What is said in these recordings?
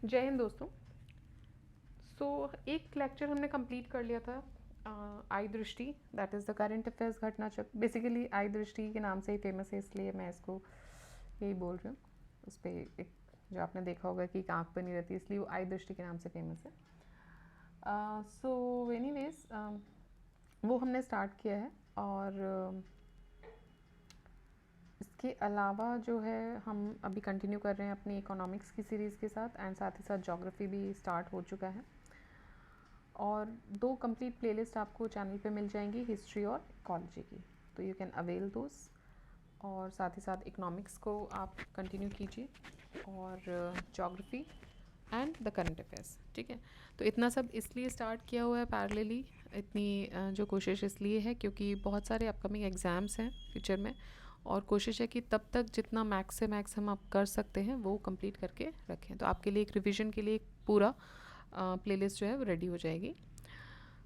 जय हिंद दोस्तों। एक लेक्चर हमने कंप्लीट कर लिया था आई दृष्टि, that is the current affairs घटना चक्र। बेसिकली आई दृष्टि के नाम से ही फेमस है, इसलिए मैं इसको यही बोल रही हूँ। उस पर एक जो आपने देखा होगा कि एक आँख बनी रहती है, इसलिए वो आई दृष्टि के नाम से फेमस है। सो एनीवेज वो हमने स्टार्ट किया है, और इसके अलावा जो है हम अभी कंटिन्यू कर रहे हैं अपनी इकोनॉमिक्स की सीरीज़ के साथ, एंड साथ ही साथ ज्योग्राफी भी स्टार्ट हो चुका है। और 2 कंप्लीट प्लेलिस्ट आपको चैनल पे मिल जाएंगी, हिस्ट्री और इकोलॉजी की, तो यू कैन अवेल दोस। और साथ ही साथ इकोनॉमिक्स को आप कंटिन्यू कीजिए, और geography and the current affairs. ठीक है, तो इतना सब इसलिए स्टार्ट किया हुआ है पैरेलली, इतनी जो कोशिश इसलिए है क्योंकि बहुत सारे अपकमिंग एग्ज़ाम्स हैं फ्यूचर में, और कोशिश है कि तब तक जितना मैक्स से मैक्स हम आप कर सकते हैं वो कंप्लीट करके रखें। तो आपके लिए एक रिवीजन के लिए एक पूरा प्लेलिस्ट जो है वो रेडी हो जाएगी।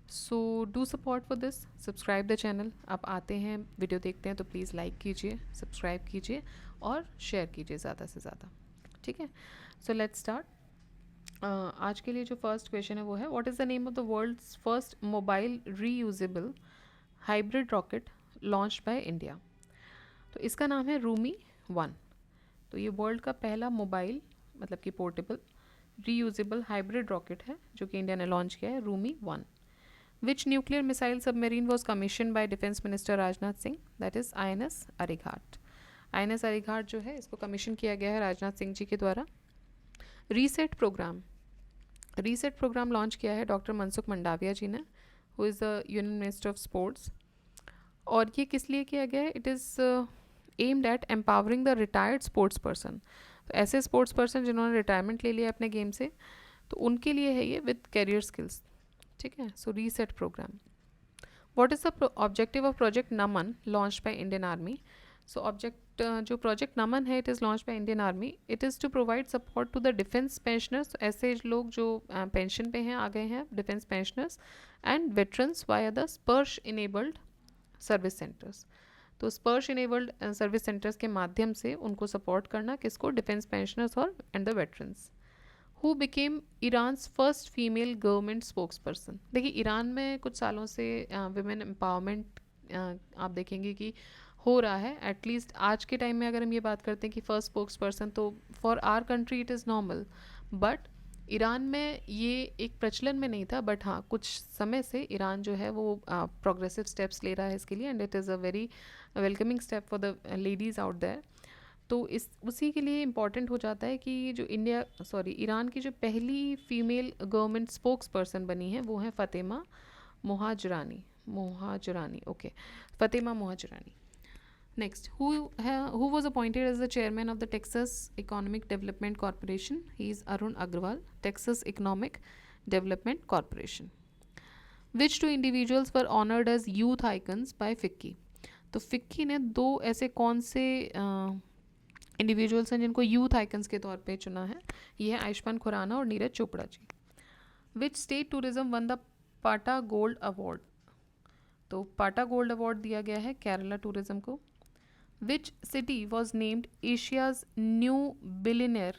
So do support for this, subscribe the channel. आप आते हैं वीडियो देखते हैं तो प्लीज़ लाइक कीजिए, सब्सक्राइब कीजिए और शेयर कीजिए ज़्यादा से ज़्यादा। ठीक है, सो लेट्स स्टार्ट। आज के लिए जो फर्स्ट क्वेश्चन है वो है, what is the name of the world's first mobile reusable hybrid rocket launched by India. तो इसका नाम है रूमी 1। तो ये वर्ल्ड का पहला मोबाइल मतलब कि पोर्टेबल रीयूजेबल हाइब्रिड रॉकेट है जो कि इंडिया ने लॉन्च किया है, रूमी 1। Which nuclear missile submarine was commission by defence minister Rajnath Singh, that is INS Arighaat. INS Arighaat जो है इसको कमीशन किया गया है राजनाथ सिंह जी के द्वारा। रीसेट प्रोग्राम लॉन्च किया है डॉक्टर मनसुख मंडाविया जी ने, who is the union minister of sports. और ये किस लिए किया गया है? It is aimed at empowering the retired sports person. तो ऐसे स्पोर्ट्स पर्सन जिन्होंने रिटायरमेंट ले लिया अपने गेम से, तो उनके लिए है ये विद कैरियर स्किल्स। ठीक है, so reset programme. What is the objective of project Naman launch by Indian Army. So object जो प्रोजेक्ट नमन है, it is launch by Indian Army. It is to provide support to the defence pensioners, ऐसे लोग जो pension पे हैं, आ गए हैं, defence pensioners and veterans via the Sparsh enabled service centres. तो स्पर्श इनेबल्ड सर्विस सेंटर्स के माध्यम से उनको सपोर्ट करना, किसको? डिफेंस पेंशनर्स और and the veterans. Who became Iran's first female government spokes person. देखिए, ईरान में कुछ सालों से विमेन एम्पावरमेंट आप देखेंगे कि हो रहा है। एटलीस्ट आज के टाइम में अगर हम ये बात करते हैं कि फर्स्ट स्पोक्स पर्सन, तो for our country it is normal, but Iran में ये एक प्रचलन में नहीं था। बट हाँ, कुछ समय से ईरान जो है वो प्रोग्रेसिव स्टेप्स ले रहा है इसके लिए, and it is a very welcoming step for the ladies out there. तो इस उसी के लिए इम्पॉर्टेंट हो जाता है कि जो ईरान की जो पहली फीमेल गवर्नमेंट स्पोक्स पर्सन बनी है वो है Fatima Mohajerani. Okay, Fatima Mohajerani. Next, who was appointed as the chairman of the Texas Economic Development Corporation? He is Arun Agrawal, Texas Economic Development Corporation. Which two individuals were honored as youth icons by FICCI? तो FICCI ने 2 ऐसे कौन से individuals हैं जिनको youth icons के तौर पे चुना है? ये है आयुष्मान खुराना और Neeraj Chopra ji. Which state tourism won the PATA gold award? तो पाटा गोल्ड अवार्ड दिया गया है केरला टूरिज्म को। Which city was named Asia's new billionaire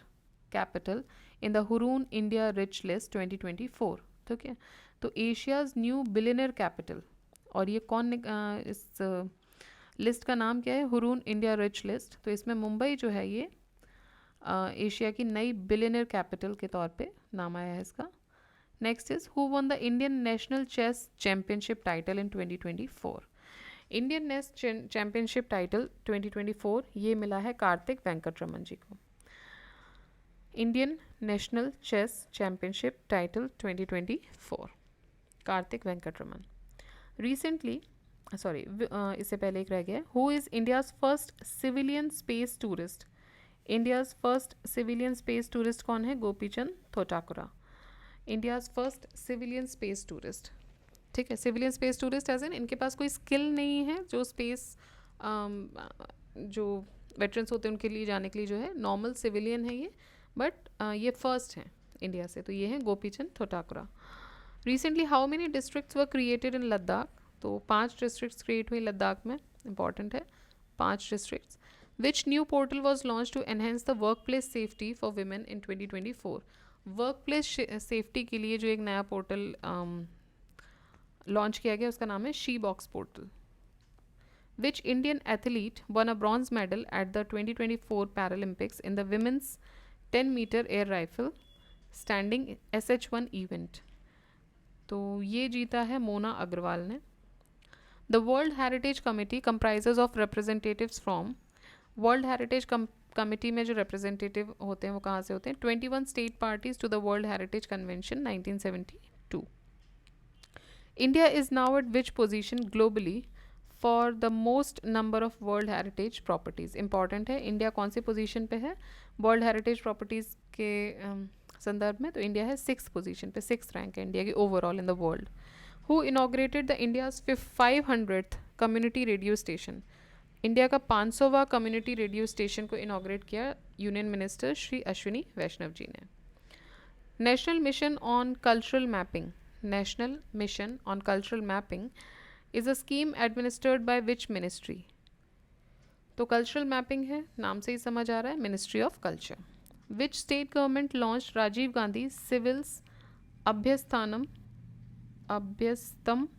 capital in the Hurun India rich list 2024? ठीक है, तो एशियाज न्यू बिलियनियर कैपिटल, और ये कौन इस लिस्ट का नाम क्या है? Hurun India rich list. तो इसमें मुंबई जो है ये एशिया की नई बिलियनियर कैपिटल के तौर पे नाम आया है इसका। Next is, who won the Indian national chess championship title in 2024? Indian नेस चैम्पियनशिप टाइटल 2024 ये मिला है कार्तिक वेंकटरमन जी को। Indian national chess championship title 2024, Karthik Venkataraman. Recently इससे पहले एक रह गया, who is India's first civilian space tourist? India's first civilian space tourist कौन है? Gopichand Thotakura, India's first civilian space tourist. ठीक है, सिविलियन स्पेस टूरिस्ट एज इन इनके पास कोई स्किल नहीं है, जो स्पेस जो वेटरन्स होते हैं उनके लिए जाने के लिए जो है नॉर्मल सिविलियन है ये, बट ये फर्स्ट हैं इंडिया से, तो ये हैं Gopichand Thotakura. Recently how many districts were created in Ladakh? तो 5 डिस्ट्रिक्ट्स क्रिएट हुई लद्दाख में, इंपॉर्टेंट है 5 districts. Which new portal was launch to enhance the work place safety for women in 2024? Work place safety के लिए जो एक नया पोर्टल लॉन्च किया गया उसका नाम है she box portal. Which Indian athlete won a bronze medal at the 2024 Paralympics in the women's 10-meter air rifle standing SH1 event? तो ये जीता है मोना अग्रवाल ने. The World Heritage Committee comprises of representatives from World Heritage Committee में जो representative होते हैं वो कहाँ से होते हैं? 21 state parties to the World Heritage Convention 1972. India is now at which position globally for the most number of world heritage properties? Important है, इंडिया कौन सी पोजीशन पे है वर्ल्ड हेरिटेज प्रॉपर्टीज़ के संदर्भ में? तो इंडिया है 6th पोजीशन पे, 6th रैंक है इंडिया की overall in the world. Who inaugurated the India's 500th community radio station? India का 500वां कम्युनिटी रेडियो स्टेशन को इनॉग्रेट किया यूनियन मिनिस्टर श्री अश्विनी वैष्णव जी ने. National mission on cultural mapping, national mission on cultural mapping is a scheme administered by which ministry? तो cultural mapping है, नाम से ही समझ आ रहा है, ministry of culture. Which state government launch Rajiv Gandhi civils Abhayahastam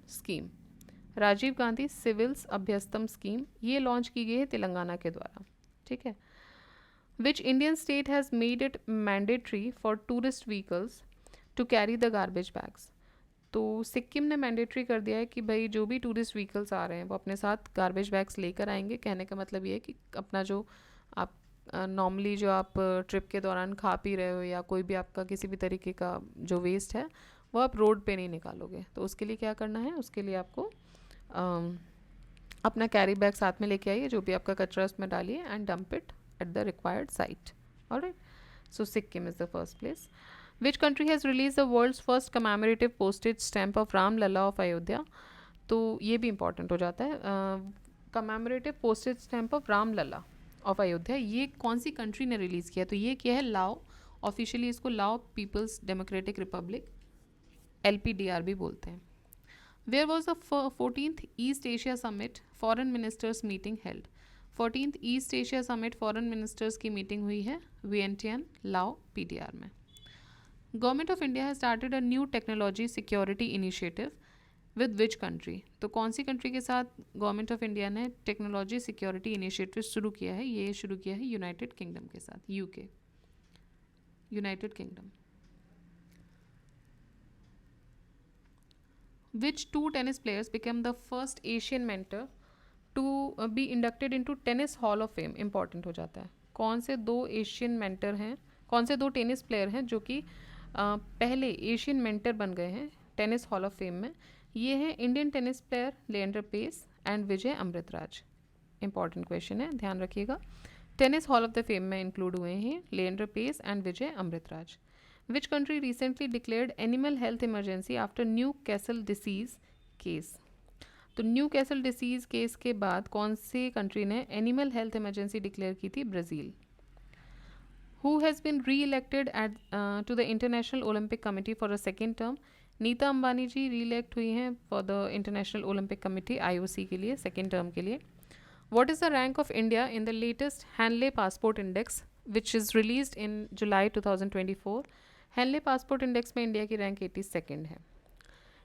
scheme? Rajiv Gandhi civils Abhayahastam scheme ये लॉन्च की गई है तेलंगाना के द्वारा. ठीक है. Which Indian state has made it mandatory for tourist vehicles to carry the garbage bags? तो सिक्किम ने मैंडेटरी कर दिया है कि भाई जो भी टूरिस्ट व्हीकल्स आ रहे हैं वो अपने साथ गार्बेज बैग्स लेकर आएंगे. कहने का मतलब ये है कि अपना जो आप नॉर्मली जो आप ट्रिप के दौरान खा पी रहे हो या कोई भी आपका किसी भी तरीके का जो वेस्ट है वो आप रोड पे नहीं निकालोगे. तो उसके लिए क्या करना है, उसके लिए आपको अपना कैरी बैग साथ में लेके आइए, जो भी आपका कचरा उसमें डालिए and dump it at the required site. Alright, so Sikkim is the first place. Which country has released the world's first commemorative postage stamp of Ram Lalla of Ayodhya? तो ये भी इंपॉर्टेंट हो जाता है. Commemorative postage stamp of Ram Lalla of Ayodhya ये कौन सी country ने रिलीज़ किया? तो ये क्या है, लाओ. ऑफिशियली इसको लाओ पीपल्स डेमोक्रेटिक रिपब्लिक, LPDR भी बोलते हैं. Where was the 14th East Asia summit foreign ministers meeting held? 14th East Asia summit foreign ministers की मीटिंग हुई है वियंटियन, लाओ, PDR में. Government of India has started a new technology security initiative with which country? तो कौन सी country के साथ government of India ने टेक्नोलॉजी सिक्योरिटी इनिशिएटिव शुरू किया है? ये शुरू किया है यूनाइटेड किंगडम के साथ, UK, United Kingdom. Which 2 tennis players became the first Asian mentor to be inducted into tennis hall of fame? Important हो जाता है. कौन से 2 एशियन मेंटर हैं, कौन से 2 टेनिस प्लेयर हैं जो कि पहले एशियन मेंटर बन गए हैं टेनिस हॉल ऑफ फेम में? ये हैं Indian tennis player Leander Paes and Vijay Amritraj. Important question है, ध्यान रखिएगा. Tennis hall of the fame में इंक्लूड हुए हैं Leander Paes and Vijay Amritraj. Which country recently declared animal health emergency after Newcastle disease case? तो न्यू कैसल डिसीज केस के बाद कौन सी कंट्री ने एनिमल हेल्थ इमरजेंसी डिक्लेयर की थी? Brazil. Who has been re-elected to the International Olympic Committee for a second term? Nita Ambani ji re-elect हुई हैं for the International Olympic Committee IOC के लिए सेकेंड टर्म के लिए. What is the rank of India in the latest Hanley Passport Index which is released in July 2024? Hanley Passport Index में India की rank 82nd है.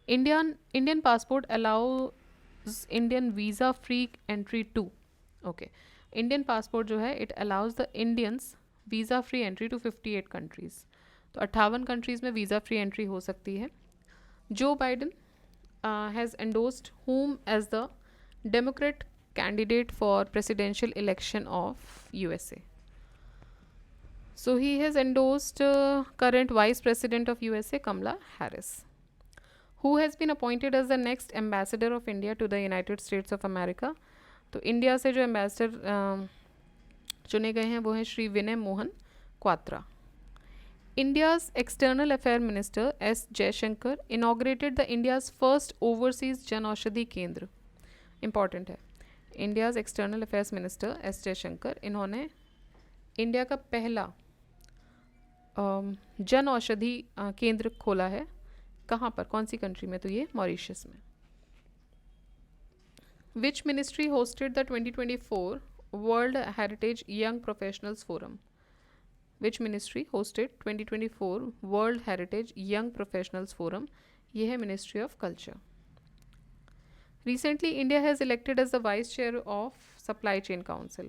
Indian passport allows Indian visa free entry to. Okay. Indian passport जो है it allows the Indians visa free entry to 58 countries. तो 58 countries में visa free entry हो सकती है. Joe Biden has endorsed whom as the Democrat candidate for presidential election of USA? So he has endorsed current Vice President of USA, Kamala Harris. Who has been appointed as the next ambassador of India to the United States of America? तो India से जो ambassador चुने गए हैं वो हैं Shri Vinay Mohan Kwatra. India's external affair minister S. Jaishankar inaugurated the India's first overseas Jan Aushadhi Kendra. Important है. India's external affairs minister S. Jaishankar इन्होंने इंडिया का पहला जन औषधि केंद्र खोला है. कहाँ पर, कौन सी कंट्री में? तो ये मॉरिशस में. Which ministry hosted the 2024 world heritage young professionals forum? Which ministry hosted 2024 world heritage young professionals forum? ये है ministry of culture. Recently India has elected as the vice chair of supply chain council.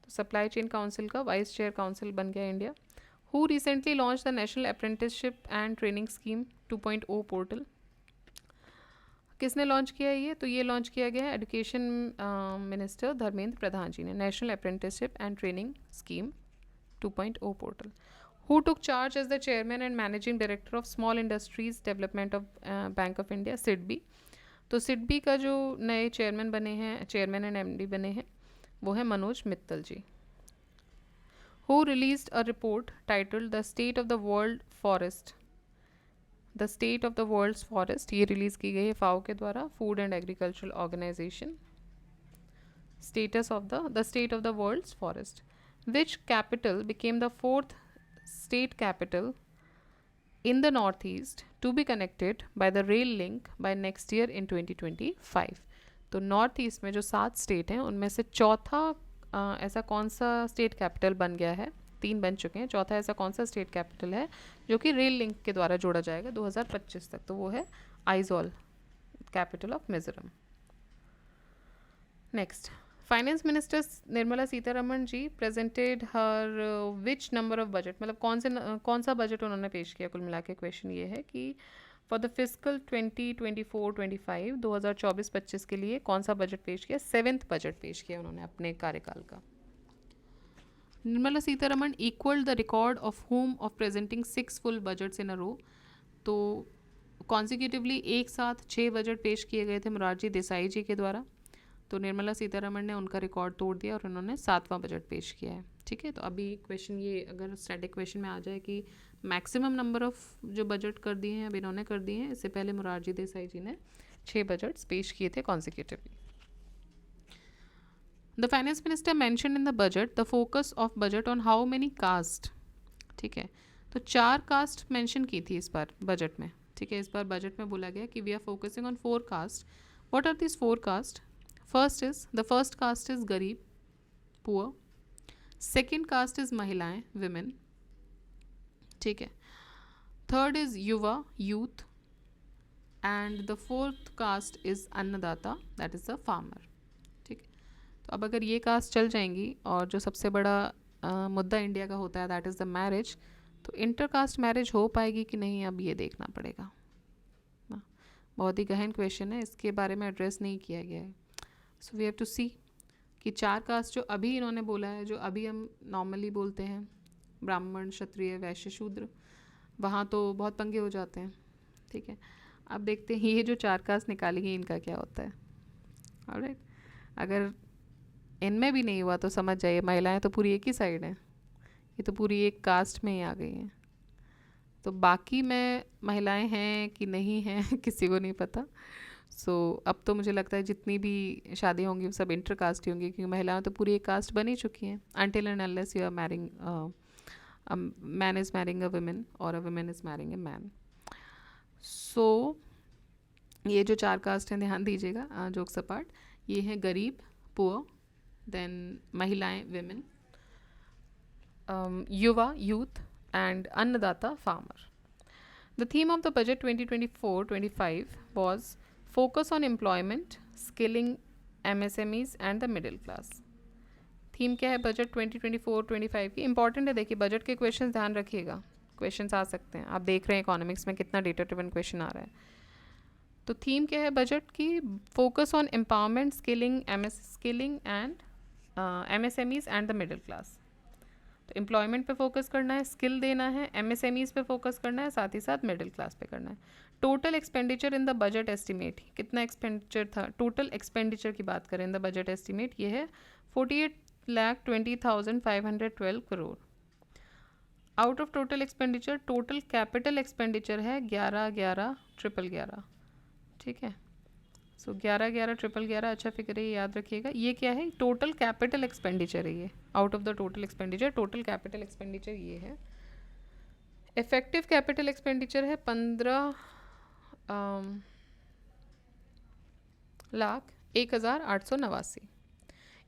तो supply chain council का vice chair council बन गया India. Who recently launch the national apprenticeship and training scheme 2.0 portal? किसने launch किया है ये? तो ये लॉन्च किया गया है एजुकेशन मिनिस्टर धर्मेंद्र प्रधान जी ने. National apprenticeship and training scheme 2.0 portal. Who took charge as the chairman and managing director of small industries development of bank of India SIDBI? तो सिडबी का जो नए चेयरमैन बने हैं, चेयरमैन एंड एमडी बने हैं, वो है Manoj Mittal ji. Who released a report titled the state of the world forest? The state of the world's forest ये रिलीज़ की गई है फाओ के द्वारा, food and agricultural organization. Status of the state of the world's forest. Which capital became the fourth state capital in the northeast to be connected by the rail link by next year in 2025? तो north east में जो 7 state हैं उनमें से चौथा ऐसा कौन सा स्टेट कैपिटल बन गया है? 3 बन चुके हैं, चौथा ऐसा कौन सा स्टेट कैपिटल है जो कि रेल लिंक के द्वारा जोड़ा जाएगा 2025 तक? तो वो है Aizawl, capital of Mizoram. Next, finance minister Nirmala Sitharaman ji presented her which number of budget? मतलब कौन सा बजट उन्होंने पेश किया? कुल मिला के क्वेश्चन ये है कि फॉर द फिजिकल 2024-25 2024-25 के लिए कौन सा बजट पेश किया? 7th बजट पेश किया उन्होंने अपने कार्यकाल का. Nirmala Sitharaman equalled the record of home of presenting 6 full budgets in a row. तो कॉन्सिक्यूटिवली एक साथ 6 बजट पेश किए गए थे मोरारजी देसाई जी के द्वारा. तो निर्मला सीतारमण ने उनका रिकॉर्ड तोड़ दिया और उन्होंने 7वां बजट पेश किया है. ठीक है, तो अभी क्वेश्चन ये अगर स्टैटिक क्वेश्चन में आ जाए कि मैक्सिमम नंबर ऑफ जो बजट कर दिए हैं अब इन्होंने कर दिए हैं, इससे पहले मोरारजी देसाई जी ने 6 बजट्स पेश किए थे consecutively. The finance minister mention in the budget the focus of budget on how many caste? ठीक है, तो 4 कास्ट मैंशन की थी इस बार बजट में. ठीक है, इस बार बजट में बोला गया कि we are focusing on 4 caste. What are this 4 caste? the first caste is गरीब, poor. Second caste is महिलाएं, women. ठीक है. Third is युवा, youth. And the fourth caste is अन्नदाता, that is the farmer. ठीक है, तो अब अगर ये कास्ट चल जाएंगी और जो सबसे बड़ा मुद्दा इंडिया का होता है दैट इज़ द मैरिज, तो इंटर कास्ट मैरिज हो पाएगी कि नहीं अब ये देखना पड़ेगा. बहुत ही गहन क्वेश्चन है, इसके बारे में एड्रेस नहीं किया गया है. सो वी हैव टू सी कि 4 कास्ट जो अभी इन्होंने बोला है, जो अभी हम नॉर्मली बोलते हैं ब्राह्मण, क्षत्रिय, वैश्य, शूद्र, वहाँ तो बहुत पंगे हो जाते हैं. ठीक है, अब देखते हैं ये जो 4 कास्ट निकाली गई इनका क्या होता है. ऑलराइट, अगर इनमें भी नहीं हुआ तो समझ जाइए महिलाएं तो पूरी एक ही साइड हैं, ये तो पूरी एक कास्ट में ही आ गई हैं. तो बाकी में महिलाएं हैं कि नहीं हैं किसी को नहीं पता. सो अब तो मुझे लगता है जितनी भी शादी होंगी वो सब इंटर कास्ट ही होंगी, क्योंकि महिलाएं तो पूरी एक कास्ट बन ही चुकी हैं. Until and unless you are marrying, man is marrying a woman और a woman is marrying a man. So ये जो 4 कास्ट हैं ध्यान दीजिएगा जोक्स अपार्ट, ये हैं गरीब, पुअर, देन महिलाएं, विमेन, युवा, youth, and Annadata, farmer. The theme of the budget 2024-25 was focus on employment, skilling MSMEs and the middle class. Theme क्या है बजट 2024-25 की? इंपॉर्टेंट है, देखिए बजट के क्वेश्चन ध्यान रखिएगा, क्वेश्चन आ सकते हैं. आप देख रहे हैं इकोनॉमिक्स में कितना डेटा ड्रिवन क्वेश्चन आ रहा है. तो थीम क्या है बजट की? Focus on empowerment, skilling and MSMEs and the middle class. तो एम्प्लॉयमेंट पे फोकस करना है, स्किल देना है, MSMEs पे फोकस करना है, साथ ही साथ मिडिल क्लास पे करना है. Total expenditure in the budget estimate, कितना एक्सपेंडिचर था? टोटल एक्सपेंडिचर की बात करें इन द बजट एस्टिमेट, ये है 48,20,512 crore. Out of total expenditure, total capital expenditure है 11,11,11,11. ठीक है, सो 11,11,11,11 अच्छा फिगर है, ये याद रखिएगा. ये क्या है? टोटल कैपिटल एक्सपेंडिचर है ये. Out of the total expenditure, total capital expenditure ये है. इफेक्टिव कैपिटल एक्सपेंडिचर है 15,01,889.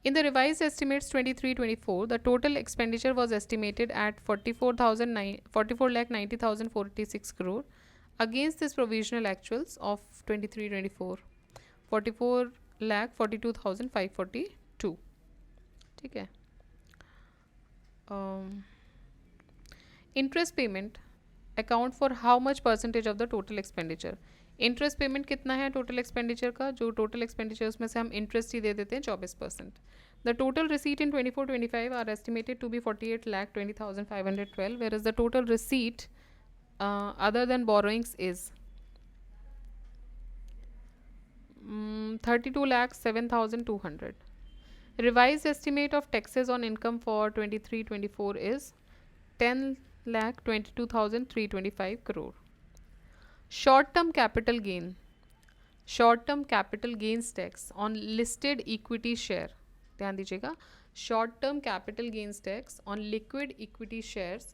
In the revised estimates 23-24, the total expenditure was estimated at 44,90,486 crore against this provisional actuals of 23-24, 44,42,542. ठीक है. Interest payment account for how much percentage of the total expenditure? Interest payment कितना है total expenditure का? जो total expenditure उसमें से हम interest ही दे देते हैं 24%. The total receipt in 24-25 are estimated to be 48,20,512, where is the total receipt other than borrowings is 32,07,200. Revised estimate of taxes on income for 23-24 is 10,22,325 crore. Short-term capital gains tax on listed equity share. ध्यान दीजिएगा, short-term capital gains tax on liquid equity shares,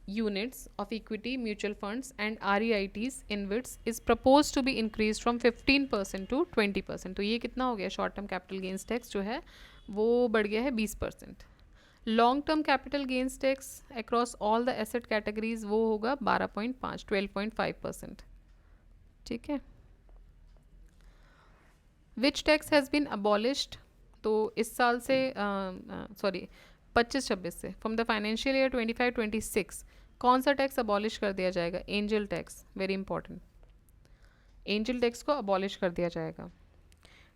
units of equity, mutual funds and REITs InvITs is proposed to be increased from 15% to 20%. तो ये कितना हो गया? short-term capital gains tax जो है वो बढ़ गया है 20%. long-term capital gains tax across all the asset categories वो होगा 12.5%. ठीक है. which tax has been abolished? तो इस साल से 25-26 से फ्रॉम द फाइनेंशियल ईयर 25-26 कौन सा टैक्स अबॉलिश कर दिया जाएगा? Angel tax. Very important. Angel tax को अबॉलिश कर दिया जाएगा.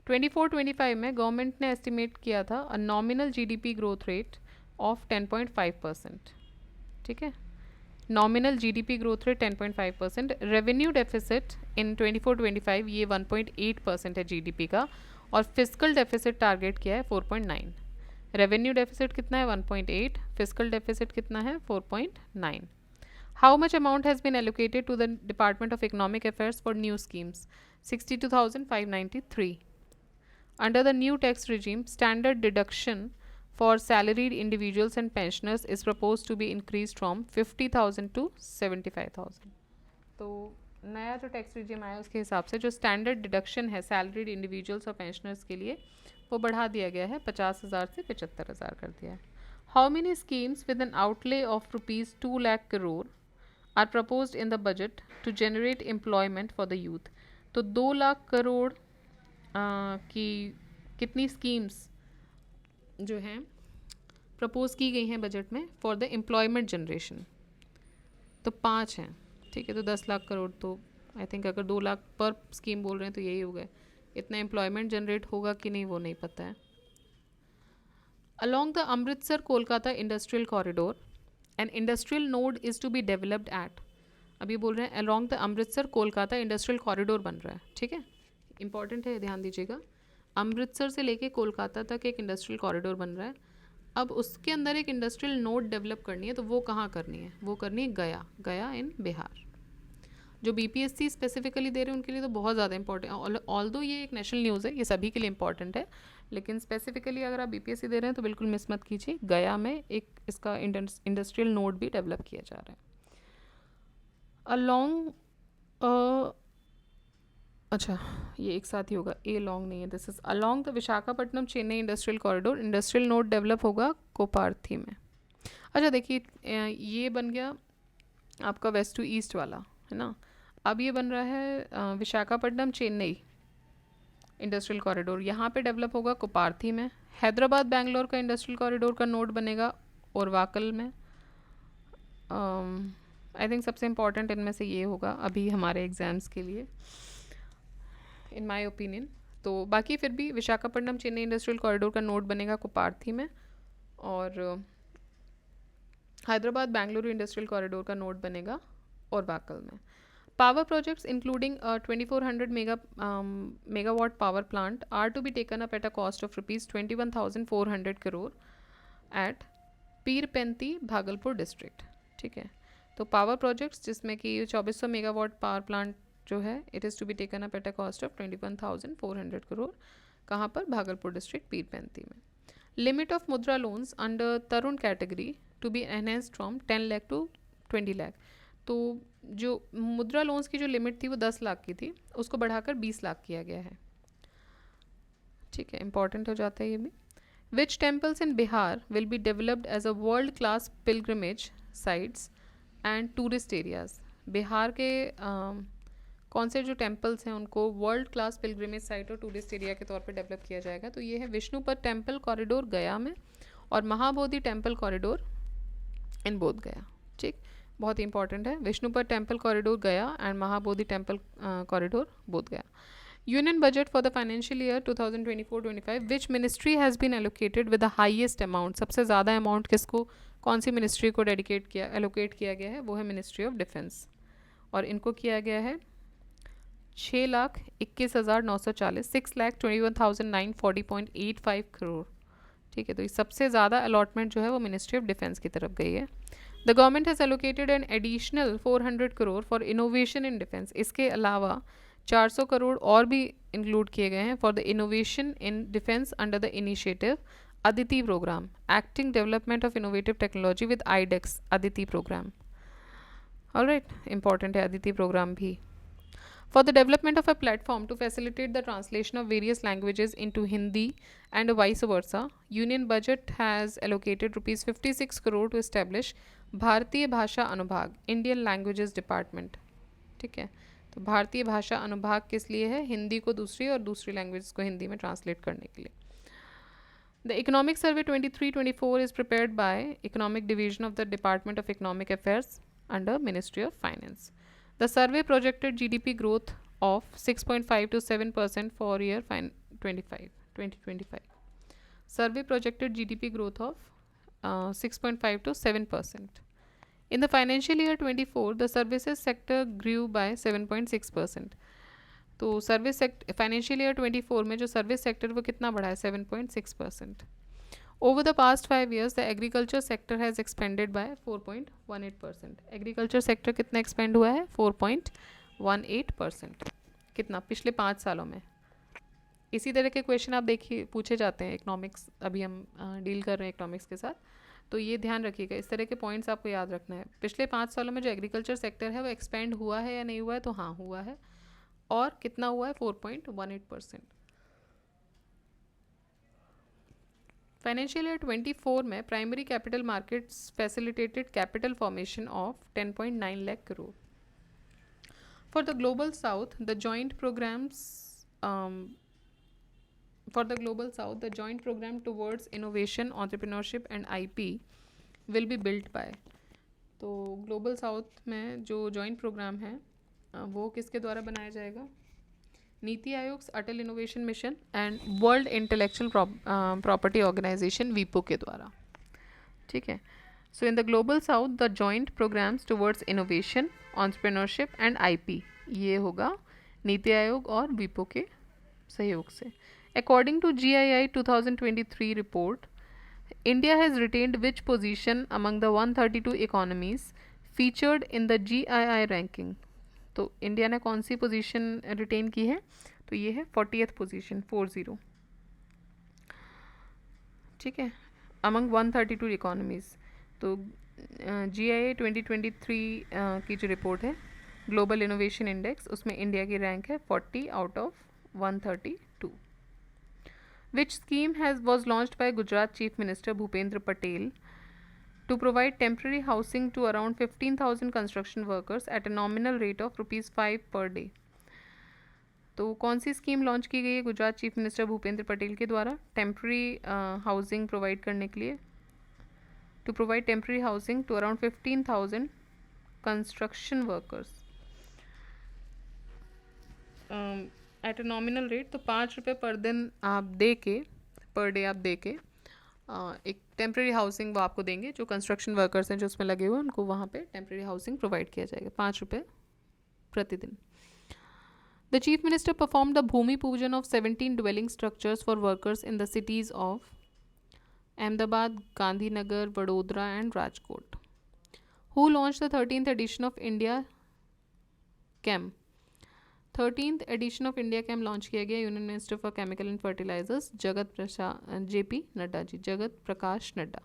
24-25 में गवर्नमेंट ने एस्टिमेट किया था a nominal GDP growth rate of 10.5%. ठीक है. Nominal GDP growth rate 10.5%. Revenue deficit in 24-25 ये 1.8% है जीडीपी का, और फिजिकल डेफिसिट टारगेट किया है 4.9. रेवेन्यू डेफिसिट कितना है? 1.8. फिजिकल डेफिसिट कितना है? 4.9. How much amount has been allocated to the department of economic affairs for new schemes? 62,593. Under the new tax regime, standard deduction for salaried individuals and pensioners is proposed to be increased from 50,000 to 75,000. तो नया जो tax regime आया उसके हिसाब से जो standard deduction है salaried individuals और पेंशनर्स के लिए वो बढ़ा दिया गया है, 50,000 से 75,000 कर दिया है. How many schemes with an outlay of ₹2 lakh crore are proposed in the budget to generate employment for the youth? तो 2 लाख करोड़ की कितनी स्कीम्स जो हैं प्रपोज की गई हैं बजट में फॉर द एम्प्लॉयमेंट जनरेशन? तो 5 हैं. ठीक है. तो 10 लाख करोड़, तो आई थिंक अगर 2 लाख पर स्कीम बोल रहे हैं तो यही हो गया. इतना एम्प्लॉयमेंट जनरेट होगा कि नहीं वो नहीं पता है. Along the Amritsar Kolkata industrial corridor an industrial node is to be developed at. अभी बोल रहे हैं along the Amritsar Kolkata industrial corridor बन रहा है. ठीक है. इंपॉर्टेंट है, ध्यान दीजिएगा. अमृतसर से लेके कोलकाता तक एक इंडस्ट्रियल कॉरिडोर बन रहा है. अब उसके अंदर एक इंडस्ट्रियल नोड डेवलप करनी है, तो वो कहाँ करनी है? वो करनी है गया इन बिहार. जो बीपीएससी स्पेसिफिकली दे रहे हैं उनके लिए तो बहुत ज़्यादा इंपॉर्टेंट. ऑल्दो ये एक नेशनल न्यूज़ है, ये सभी के लिए इंपॉर्टेंट है, लेकिन स्पेसिफिकली अगर आप बीपीएससी दे रहे हैं तो बिल्कुल मिस मत कीजिए. गया में एक इसका इंडस्ट्रियल नोड भी डेवलप किया जा रहा है. अलॉन्ग अच्छा ये एक साथ ही होगा, ए लॉन्ग नहीं है. This is along the Visakhapatnam Chennai industrial corridor. Industrial node develop होगा कोपार्थी में. अच्छा देखिए, ये बन गया आपका वेस्ट टू ईस्ट वाला, है ना. अब ये बन रहा है विशाखापट्टनम चेन्नई इंडस्ट्रियल कॉरिडोर. यहाँ पे डेवलप होगा कोपार्थी में. हैदराबाद बैंगलोर का इंडस्ट्रियल कॉरिडोर का नोड बनेगा ओरवाकल में. आई थिंक सबसे इम्पॉर्टेंट इनमें से ये होगा अभी हमारे एग्ज़ाम्स के लिए, इन माय ओपिनियन. तो बाकी फिर भी विशाखापट्टनम चेन्नई इंडस्ट्रियल कॉरिडोर का नोड बनेगा कोपार्थी में, और हैदराबाद बेंगलुरु इंडस्ट्रियल कॉरिडोर का नोड बनेगा ओरवाकल में. Power projects including 2400 megawatt power plant are to be taken up at a cost of ₹21,400 crore at Pirpainti Bhagalpur district. ठीक है. तो पावर प्रोजेक्ट्स जिसमें कि 2400 मेगावाट पावर प्लांट जो है it is to be taken up at a cost of 21,400 crore. कहाँ पर? Bhagalpur district Pirpainti में. Limit of Mudra loans under Tarun category to be enhanced from 10 lakh to 20 lakh. तो जो मुद्रा लोन्स की जो लिमिट थी वो 10 लाख की थी, उसको बढ़ाकर 20 लाख किया गया है. ठीक है. इंपॉर्टेंट हो जाता है ये भी. Which temples in Bihar will be developed as a world class pilgrimage sites and tourist areas? Bihar के कौन से जो टेम्पल्स हैं उनको वर्ल्ड क्लास पिलग्रिमेज साइट और टूरिस्ट एरिया के तौर पे डेवलप किया जाएगा? तो ये है विष्णुपद टेम्पल कॉरिडोर गया में और महाबोधि टेम्पल कॉरिडोर इन बोध गया. ठीक, बहुत ही इंपॉर्टेंट है. विष्णुपद टेम्पल कॉरिडोर गया एंड महाबोधि टेम्पल कॉरिडोर बोध गया. Union budget for the financial year 2024-25 which ministry has been allocated with the highest amount? सबसे ज़्यादा अमाउंट किसको, कौन सी मिनिस्ट्री को डेडिकेट किया, एलोकेट किया गया है? वो है मिनिस्ट्री ऑफ डिफेंस और इनको किया गया है 6,21,940 6,21,940.85 करोड़. ठीक है, तो ये सबसे ज़्यादा अलॉटमेंट जो है वो मिनिस्ट्री ऑफ डिफेंस की तरफ गई है. The government has allocated an additional 400 crore for innovation in defence. इसके अलावा 400 करोड़ और भी इंक्लूड किए गए हैं for the innovation in defence under the initiative Aditi programme, acting development of innovative technology with iDEX Aditi programme. Alright, important है अदिति प्रोग्राम भी. For the development of a platform to facilitate the translation of various languages into Hindi and vice versa, Union budget has allocated rupees 56 crore to establish भारतीय भाषा अनुभाग, Indian Languages Department. ठीक है, तो भारतीय भाषा अनुभाग किस लिए है? हिंदी को दूसरी और दूसरी लैंग्वेज को हिंदी में ट्रांसलेट करने के लिए. The Economic Survey 23-24 is prepared by Economic Division of the Department of Economic Affairs under Ministry of Finance. The survey projected GDP growth of 6.5 to 7% for year 2025. Survey projected GDP growth of 6.5 to 7%. In the financial year 24, the services sector grew by 7.6%. तो service sector financial year 24 में जो service sector वो कितना बढ़ा है? 7.6%. Over the past 5 years, the agriculture sector has expanded by 4.18%. Agriculture sector कितना expand हुआ है? 4.18%. कितना? पिछले 5 सालों में. इसी तरह के क्वेश्चन आप देखिए पूछे जाते हैं इकोनॉमिक्स, अभी हम डील कर रहे हैं इकोनॉमिक्स के साथ, तो ये ध्यान रखिएगा. इस तरह के पॉइंट्स आपको याद रखना है. पिछले 5 सालों में जो एग्रीकल्चर सेक्टर है वो एक्सपेंड हुआ है या नहीं हुआ है? तो हाँ हुआ है. और कितना हुआ है? 4.18%. फाइनेंशियल ईयर 24 में primary capital markets facilitated capital formation of 10.9 lakh crore. For the global south the joint programme towards innovation, entrepreneurship and IP will be built by. तो ग्लोबल साउथ में जो जॉइंट प्रोग्राम है वो किसके द्वारा बनाया जाएगा? NITI Aayog, Atal innovation mission and world intellectual property organization वीपो के द्वारा. ठीक है, so in the global south the joint programmes towards innovation, entrepreneurship and IP, ये होगा नीति आयोग और वीपो के सहयोग से. According to GII 2023 report, India has retained which position among the 132 economies featured in the GII ranking. तो इंडिया ने कौन सी पोजीशन रिटेन की है? तो ये है 40th पोजीशन, 40. ठीक है, अमंग 132 इकोनॉमीज़. तो GII 2023 की जो रिपोर्ट है ग्लोबल इनोवेशन इंडेक्स, उसमें इंडिया की रैंक है 40 out of 132. Which scheme was launched by Gujarat chief minister Bhupendra Patel to provide temporary housing to around 15,000 construction workers at a nominal rate of ₹5 per day. तो कौन सी scheme launch की गई है Gujarat chief minister Bhupendra Patel के द्वारा टेम्प्रेरी हाउसिंग प्रोवाइड करने के लिए? To provide temporary housing to around 15,000 construction workers at a nominal rate. तो 5 रुपये पर दिन आप दे के, पर डे आप दे के एक टेम्प्रेरी हाउसिंग वो आपको देंगे. जो कंस्ट्रक्शन वर्कर्स हैं जो उसमें लगे हुए हैं उनको वहाँ पे टेम्प्रेरी हाउसिंग प्रोवाइड किया जाएगा 5 रुपये प्रतिदिन. The chief minister perform the bhoomi pujan of 17 dwelling structures for workers in the cities of Ahmedabad, Gandhinagar, Vadodara and Rajkot. Who launch the 13th edition of India Chem? 13th edition of India Chem launch किया गया union minister for chemical and fertilizers JP Nadda ji, Jagat Prakash Nadda.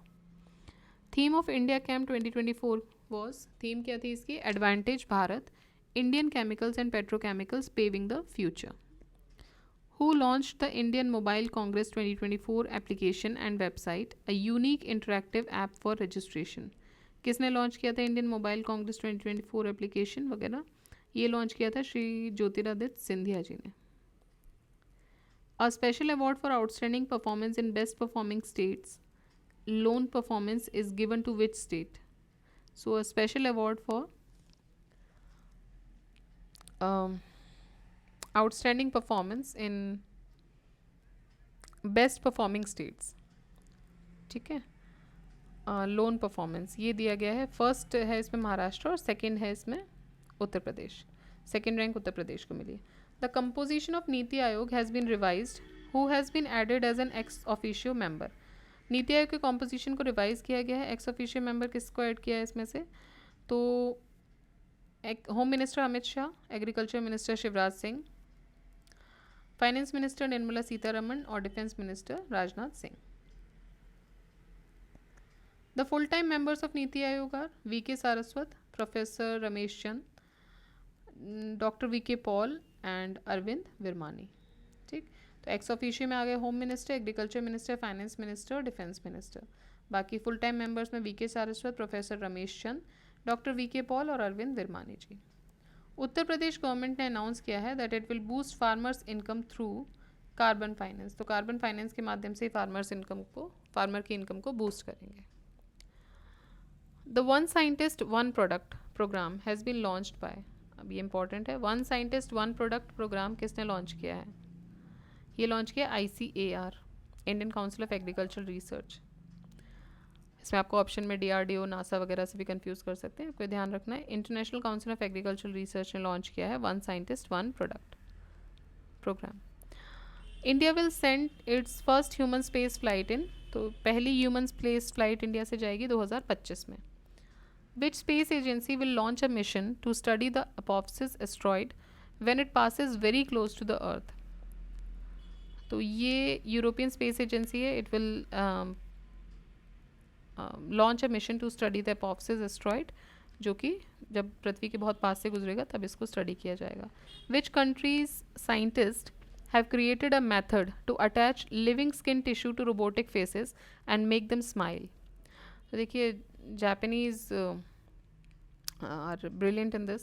Theme of India Chem 2024 was, theme क्या थी इसकी? Advantage Bharat, Indian chemicals and petrochemicals paving the future. Who launched the Indian Mobile Congress 2024 application and website, a unique interactive app for registration? किसने launch किया था Indian mobile Congress 2024 application वगैरह? ये launch किया था श्री ज्योतिरादित्य सिंधिया जी ने. A special award for outstanding performance in best performing states loan performance is given to which state? So a special award for outstanding performance in best performing states. ठीक है, loan performance ये दिया गया है. First है इसमें महाराष्ट्र और second है इसमें उत्तर प्रदेश. सेकंड रैंक उत्तर प्रदेश को मिली है. The composition of NITI Aayog has been revised. Who has been added as an ex officio member? NITI Aayog के कॉम्पोजिशन को रिवाइज किया गया है. एक्स ऑफिशियो मेंबर किसको ऐड किया है इसमें से? तो home minister Amit Shah, agriculture minister Shivraj Singh, finance minister Nirmala Sitharaman और defence minister Rajnath Singh. The full time members of NITI Aayog are V K. Saraswat, professor Ramesh Chand, doctor V K. Paul and Arvind Virmani. ठीक, तो एक्स ऑफिशियो में आ गए home minister, agriculture minister, finance minister, defence minister. बाकी फुल टाइम मेंबर्स में V K. Saraswat, professor Ramesh Chand, doctor V K. Paul और Arvind Virmani ji. Uttar Pradesh government ने announce किया है that it will boost farmers income through carbon finance. तो कार्बन फाइनेंस के माध्यम से फार्मर की इनकम को बूस्ट करेंगे. The one scientist one product programme has been launched bye. अब ये इंपॉर्टेंट है. One scientist one product programme किसने लॉन्च किया है? ये लॉन्च किया ICAR, Indian council of agriculture research. इसमें आपको ऑप्शन में DRDO, नासा वगैरह से भी कंफ्यूज कर सकते हैं. आपको ध्यान रखना है international council of agriculture research ने लॉन्च किया है one scientist one product programme. India will send its first human space flight in. तो पहली ह्यूमन स्पेस फ्लाइट इंडिया से जाएगी 2025 में. Which space agency will launch a mission to study the Apophis asteroid when it passes very close to the earth? तो ये European space agency है. It will launch a mission to study the Apophis asteroid, जो कि जब पृथ्वी के बहुत पास से गुजरेगा तब इसको स्टडी किया जाएगा. Which countries scientist have created a method to attach living skin tissue to robotic faces and make them smile? तो देखिए Japanese are brilliant in this.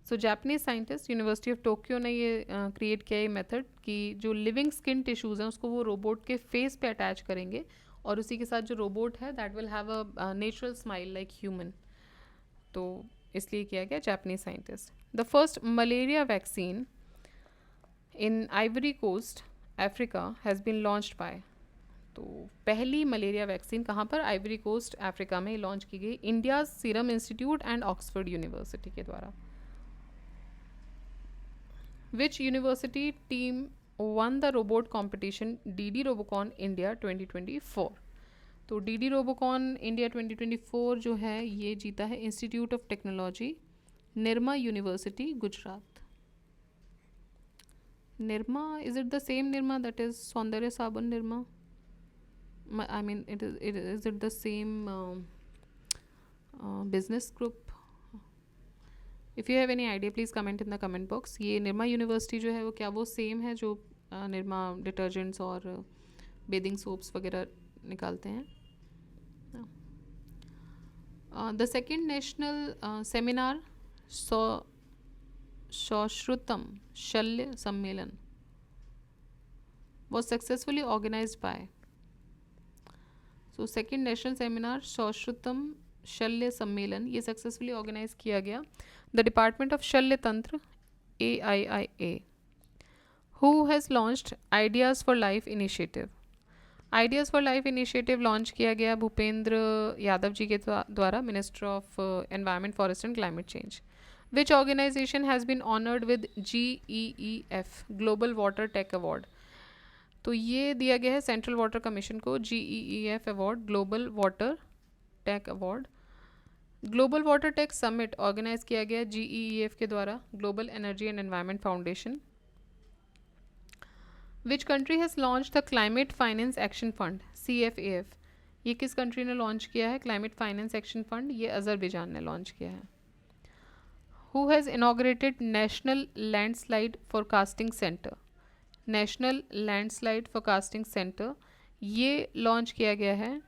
So Japanese scientist university of Tokyo ने ये create किया ये method कि जो living skin tissues हैं उसको वो रोबोट के फेस पे अटैच करेंगे और उसी के साथ जो रोबोट है that will have a natural smile like human. तो इसलिए किया गया Japanese scientist. The first malaria vaccine in Ivory Coast Africa has been launched by. तो पहली मलेरिया वैक्सीन कहाँ पर? आइवरी कोस्ट अफ्रीका में लॉन्च की गई India serum institute and Oxford university के द्वारा. Which university team won the robot competition DD Robocon India 2024? तो DD रोबोकॉन इंडिया 2024 जो है ये जीता है institute of technology Nirma university Gujarat. Nirma, is it the same Nirma that is सौंदर्य साबुन Nirma? I mean, is it the same business group? If you have any idea, please comment in the comment box. ये Nirma university जो है वो क्या वो सेम है जो निर्मा डिटर्जेंट्स और बेदिंग सोप्स वगैरह निकालते हैं? The second national seminar Saushrutam Shalya Sammelan was successfully organized by. So second national seminar Saushrutam Shalya Sammelan ये सक्सेसफुली ऑर्गेनाइज किया गया the department of Shalya Tantra AIIA. Who has launched ideas for life initiative? Ideas for life initiative launch किया गया भूपेंद्र यादव जी के द्वारा, minister of environment, forest and climate change. Which organisation has been honoured with GEEF global water tech award? तो ये दिया गया है central water commission को GEEF award, global water tech award. Global water tech summit organise किया गया GEEF के द्वारा, global energy and environment foundation. Which country has launch the climate finance action fund CFAF? ये किस कंट्री ने launch किया है क्लाइमेट फाइनेंस एक्शन फंड? ये अजरबैजान ने लॉन्च किया है. Who has inaugurated national landslide forecasting centre? National landslide forecasting centre, ये लॉन्च किया गया है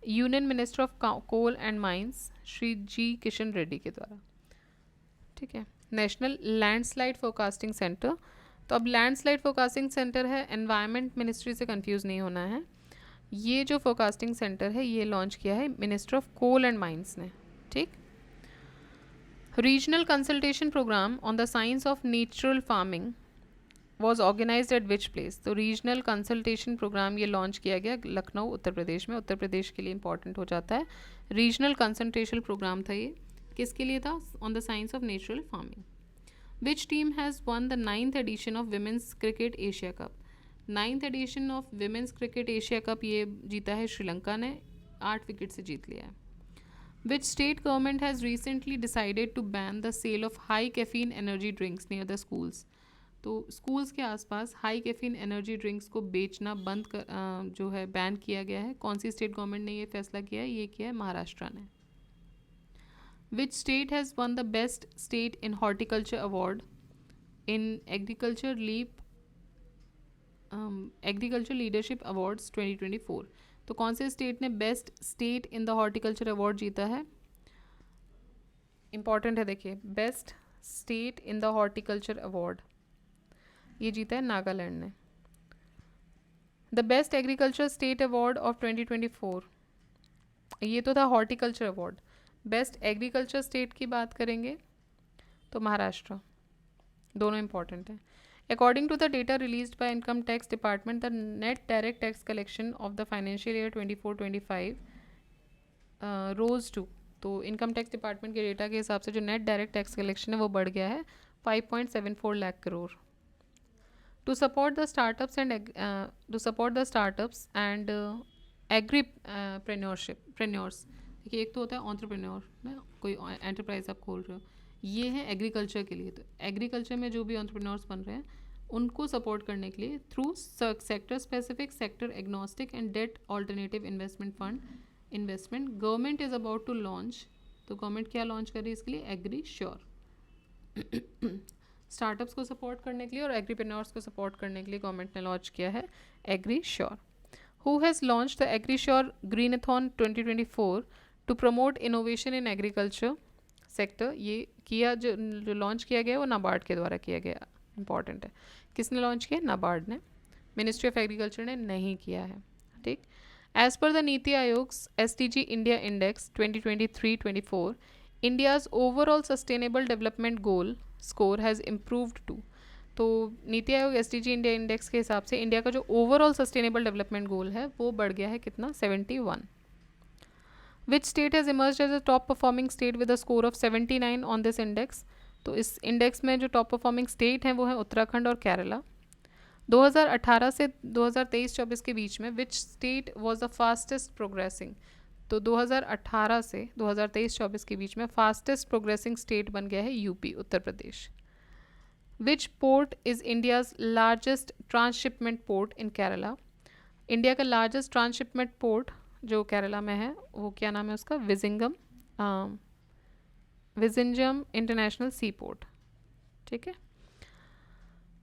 union minister of coal and mines Shri G Kishan Reddy के द्वारा। ठीक है, नेशनल लैंडस्लाइड फोरकास्टिंग सेंटर। तो अब लैंडस्लाइड फोरकास्टिंग सेंटर है, एनवायरनमेंट मिनिस्ट्री से कंफ्यूज नहीं होना है। ये जो फोरकास्टिंग सेंटर है ये लॉन्च किया है minister of coal and mines ने। ठीक, regional consultation programme on the science of natural farming was organised at which place. तो रीजनल कंसल्टेशन प्रोग्राम ये लॉन्च किया गया लखनऊ उत्तर प्रदेश में। उत्तर प्रदेश के लिए इंपॉर्टेंट हो जाता है। रीजनल कंसल्टेशन प्रोग्राम था ये, किसके लिए था? On the science of natural farming. Which team has won the 9th edition of women's cricket Asia Cup. 9th edition of women's cricket Asia Cup ये जीता है श्रीलंका ने, 8 विकेट से जीत लिया है। Which state government has recently decided to ban the sale of high caffeine energy drinks near the schools. तो schools के आसपास हाई कैफीन एनर्जी ड्रिंक्स को बेचना बंद कर जो है बैन किया गया है। कौन सी स्टेट गवर्नमेंट ने ये फैसला किया है? ये किया है महाराष्ट्र ने। विच state has won the best state in horticulture award in agriculture leadership awards 2024। तो कौन से स्टेट ने best state in the horticulture award जीता है? इंपॉर्टेंट है, देखिए, best state in the horticulture award ये जीता है नागालैंड ने। The best agriculture state award of 2024, ये तो था horticulture award. Best agriculture state की बात करेंगे तो महाराष्ट्र। दोनों इंपॉर्टेंट हैं। According to the data released by income tax department, the net direct tax collection of the financial year 24-25 rose to. तो इनकम टैक्स डिपार्टमेंट के डेटा के हिसाब से जो नेट डायरेक्ट टैक्स कलेक्शन है वो बढ़ गया है 5.74 lakh crore. To support the startups and agripreneurship, देखिए, एक तो होता है एंटरप्रेन्योर ना, कोई एंटरप्राइज आप खोल रहे हो, ये है एग्रीकल्चर के लिए। तो एग्रीकल्चर में जो भी एंटरप्रेन्योर्स बन रहे हैं उनको सपोर्ट करने के लिए through sector specific, sector agnostic and debt alternative investment fund investment government is about to launch. तो गवर्नमेंट क्या लॉन्च कर रही है इसके लिए? AgriSure. स्टार्टअप्स को सपोर्ट करने के लिए और एग्रीप्रेन्योर्स को सपोर्ट करने के लिए गवर्नमेंट ने लॉन्च किया है agri sure. Who has launch the agri sure greenathon 2024 to promote innovation in agriculture sector. ये किया जो लॉन्च किया गया वो नाबार्ड के द्वारा किया गया। इंपॉर्टेंट है, किसने लॉन्च किया? नाबार्ड ने। मिनिस्ट्री ऑफ एग्रीकल्चर ने नहीं किया है। ठीक, एज पर the NITI Aayog's SDG India index 2023-24, India's overall sustainable development goal score has improved to. तो नीति आयोग SDG इंडिया इंडेक्स के हिसाब से इंडिया का जो ओवरऑल सस्टेनेबल डेवलपमेंट गोल है वो बढ़ गया है कितना? 71। Which state has emerged as a top performing state with a score of 79 on this index. तो इस इंडेक्स में जो टॉप परफॉर्मिंग स्टेट हैं वो है उत्तराखंड और केरला। 2018 से 2023-24 के बीच में which state was the fastest progressing. तो 2018 से 2023-24 के बीच में फास्टेस्ट प्रोग्रेसिंग स्टेट बन गया है UP, Uttar Pradesh. Which port is India's largest transshipment port in Kerala. India का लार्जेस्ट ट्रांसशिपमेंट पोर्ट जो केरला में है वो क्या नाम है उसका? विजिंजम इंटरनेशनल सी पोर्ट। ठीक है,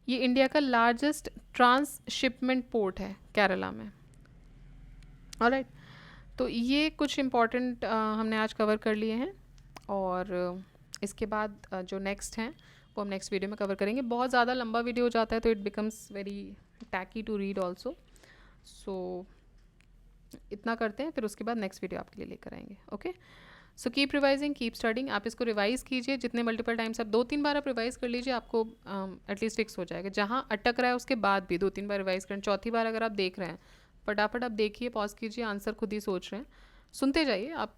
ये इंडिया का लार्जेस्ट ट्रांसशिपमेंट पोर्ट है केरला में। ऑलराइट, तो ये कुछ इम्पॉर्टेंट हमने आज कवर कर लिए हैं और इसके बाद जो नेक्स्ट हैं वो हम नेक्स्ट वीडियो में कवर करेंगे। बहुत ज़्यादा लंबा वीडियो हो जाता है तो it becomes very tacky to read also. So इतना करते हैं, फिर उसके बाद नेक्स्ट वीडियो आपके लिए लेकर आएंगे। Okay, so keep revising, keep studying. आप इसको रिवाइज़ कीजिए जितने मल्टीपल टाइम्स आप 2-3 बार आप रिवाइज़ कर लीजिए, आपको एटलीस्ट फिक्स हो जाएगा। जहाँ अटक रहा है उसके बाद भी 2-3 बार रिवाइज़ करें। चौथी बार अगर आप देख रहे हैं, फटाफट आप देखिए, पॉज कीजिए, आंसर खुद ही सोच रहे हैं, सुनते जाइए आप।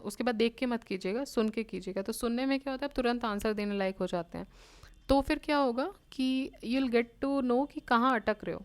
उसके बाद देख के मत कीजिएगा, सुन के कीजिएगा। तो सुनने में क्या होता है, आप तुरंत आंसर देने लायक हो जाते हैं। तो फिर क्या होगा कि you will get to know कि कहाँ अटक रहे हो।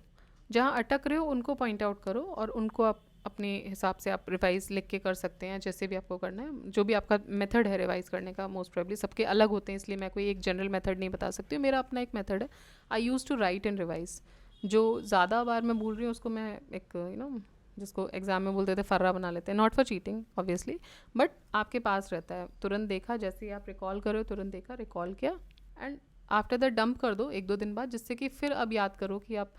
जहाँ अटक रहे हो उनको पॉइंट आउट करो और उनको आप अपने हिसाब से आप रिवाइज लिख के कर सकते हैं, जैसे भी आपको करना है। जो भी आपका मेथड है रिवाइज करने का, मोस्ट प्रोबेबली सबके अलग होते हैं, इसलिए मैं कोई एक जनरल मेथड नहीं बता सकती हूँ। मेरा अपना एक मेथड है, I use to write and revise. जो ज़्यादा बार मैं भूल रही हूँ उसको मैं एक जिसको एग्ज़ाम में बोलते थे फर्रा बना लेते हैं, not for cheating obviously, but आपके पास रहता है, तुरंत देखा, जैसे ही आप रिकॉल करो तुरंत देखा, रिकॉल किया एंड आफ्टर द डंप कर दो 1-2 दिन बाद, जिससे कि फिर अब याद करो कि आप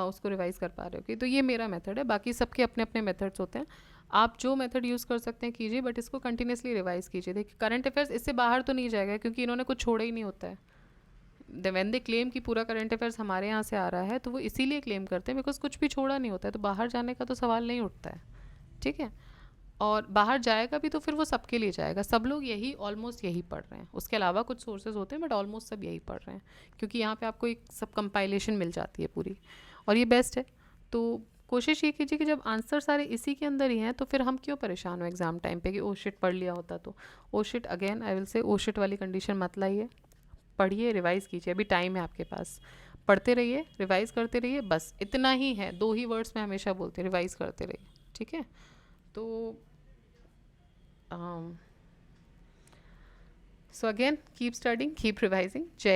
उसको रिवाइज कर पा रहे हो कि तो ये मेरा मेथड है। बाकी सबके अपने अपने मेथड्स होते हैं, आप जो मेथड यूज़ कर सकते हैं कीजिए, बट इसको कंटिन्यूसली रिवाइज कीजिए। देखिए करंट अफेयर्स इससे बाहर तो नहीं जाएगा, क्योंकि इन्होंने कुछ छोड़ा ही नहीं होता है। व्हेन दे क्लेम कि पूरा करंट अफेयर्स हमारे यहाँ से आ रहा है, तो वो इसीलिए क्लेम करते हैं बिकॉज कुछ भी छोड़ा नहीं होता है, तो बाहर जाने का तो सवाल नहीं उठता है। ठीक है, और बाहर जाएगा भी तो फिर वो सबके लिए जाएगा, सब लोग यही ऑलमोस्ट यही पढ़ रहे हैं, उसके अलावा कुछ सोर्सेज होते हैं बट ऑलमोस्ट सब यही पढ़ रहे हैं, क्योंकि यहाँ पे आपको एक सब कंपाइलेशन मिल जाती है पूरी, और ये बेस्ट है। तो कोशिश ये कीजिए कि जब आंसर सारे इसी के अंदर ही हैं, तो फिर हम क्यों परेशान हो एग्ज़ाम टाइम पे कि ओ शिट पढ़ लिया होता तो। Oh shit, again I will say, oh shit वाली कंडीशन मत लाइए, पढ़िए, रिवाइज़ कीजिए, अभी टाइम है आपके पास, पढ़ते रहिए, रिवाइज़ करते रहिए, बस इतना ही है। 2 ही वर्ड्स मैं हमेशा बोलती हूँ, रिवाइज़ करते रहिए। ठीक है, तो so again keep studying, keep revising. जय